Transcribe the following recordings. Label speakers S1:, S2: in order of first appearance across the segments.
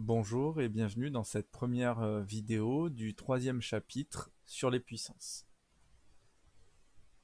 S1: Bonjour et bienvenue dans cette première vidéo du troisième chapitre sur les puissances.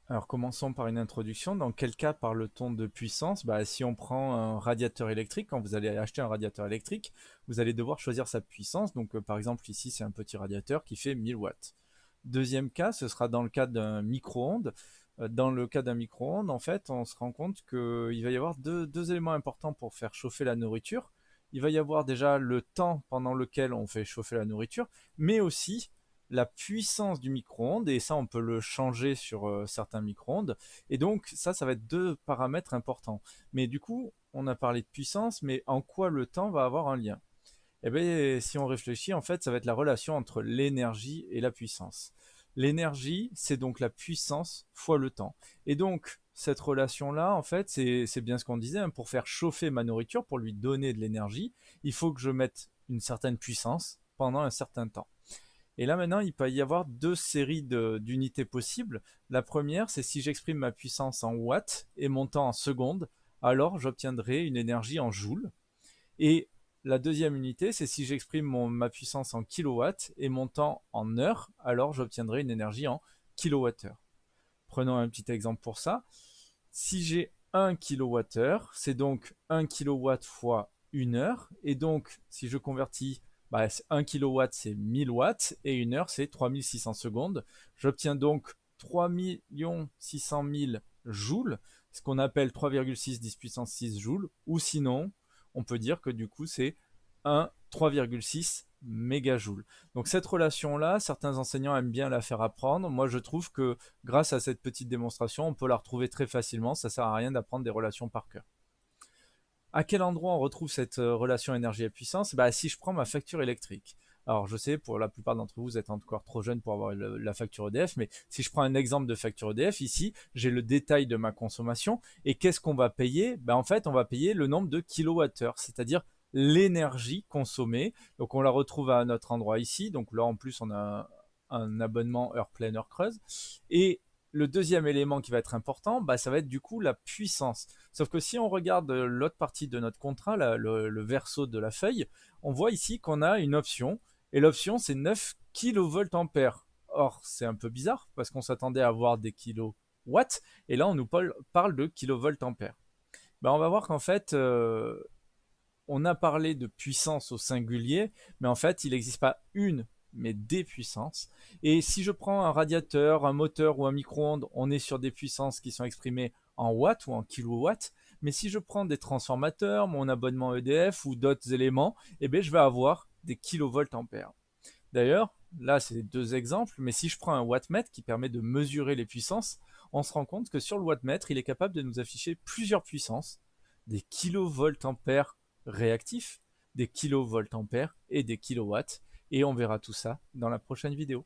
S1: Alors commençons par une introduction. Dans quel cas parle-t-on de puissance? Si on prend un radiateur électrique, quand vous allez acheter un radiateur électrique, vous allez devoir choisir sa puissance. Donc par exemple ici c'est un petit radiateur qui fait 1000 watts. Deuxième cas, ce sera dans le cas d'un micro-ondes. Dans le cas d'un micro-ondes, en fait, on se rend compte qu'il va y avoir deux éléments importants pour faire chauffer la nourriture. Il va y avoir déjà le temps pendant lequel on fait chauffer la nourriture, mais aussi la puissance du micro-ondes, et ça on peut le changer sur certains micro-ondes, et donc ça va être deux paramètres importants. Mais du coup, on a parlé de puissance, mais en quoi le temps va avoir un lien? Eh bien, si on réfléchit, en fait, ça va être la relation entre l'énergie et la puissance. L'énergie, c'est donc la puissance fois le temps. Et donc, cette relation-là, en fait, c'est bien ce qu'on disait, hein, pour faire chauffer ma nourriture, pour lui donner de l'énergie, il faut que je mette une certaine puissance pendant un certain temps. Et là maintenant, il peut y avoir deux séries d'unités possibles. La première, c'est si j'exprime ma puissance en watts et mon temps en secondes, alors j'obtiendrai une énergie en joules. Et la deuxième unité, c'est si j'exprime ma puissance en kilowatts et mon temps en heures, alors j'obtiendrai une énergie en kilowattheure. Prenons un petit exemple pour ça. Si j'ai 1 kWh, c'est donc 1 kilowatt fois 1 heure. Et donc, si je convertis, 1 kilowatt c'est 1000 watts et 1 heure c'est 3600 secondes. J'obtiens donc 3 600 000 joules, ce qu'on appelle 3,6 10 puissance 6 joules, ou sinon, on peut dire que du coup c'est 3,6 mégajoules. Donc cette relation-là, certains enseignants aiment bien la faire apprendre. Moi, je trouve que grâce à cette petite démonstration, on peut la retrouver très facilement. Ça ne sert à rien d'apprendre des relations par cœur. À quel endroit on retrouve cette relation énergie et puissance? Si je prends ma facture électrique. Alors je sais, pour la plupart d'entre vous, vous êtes encore trop jeune pour avoir la facture EDF, mais si je prends un exemple de facture EDF, ici, j'ai le détail de ma consommation. Et qu'est-ce qu'on va payer? En fait, on va payer le nombre de kilowattheures, c'est-à-dire l'énergie consommée. Donc on la retrouve à notre endroit ici. Donc là, en plus, on a un abonnement heure pleine, heure creuse. Et le deuxième élément qui va être important, ça va être du coup la puissance. Sauf que si on regarde l'autre partie de notre contrat, le verso de la feuille, on voit ici qu'on a une option, et l'option c'est 9 kVA. Or, c'est un peu bizarre, parce qu'on s'attendait à avoir des kilowatts, et là on nous parle de kVA. On va voir qu'en fait, on a parlé de puissance au singulier, mais en fait, il n'existe pas une, mais des puissances. Et si je prends un radiateur, un moteur ou un micro-ondes, on est sur des puissances qui sont exprimées en watts ou en kilowatts. Mais si je prends des transformateurs, mon abonnement EDF ou d'autres éléments, je vais avoir des kilovoltampères. D'ailleurs, là, c'est deux exemples, mais si je prends un wattmètre qui permet de mesurer les puissances, on se rend compte que sur le wattmètre, il est capable de nous afficher plusieurs puissances, des kilovoltampères réactifs, des kilovoltampères et des kilowatts, et on verra tout ça dans la prochaine vidéo.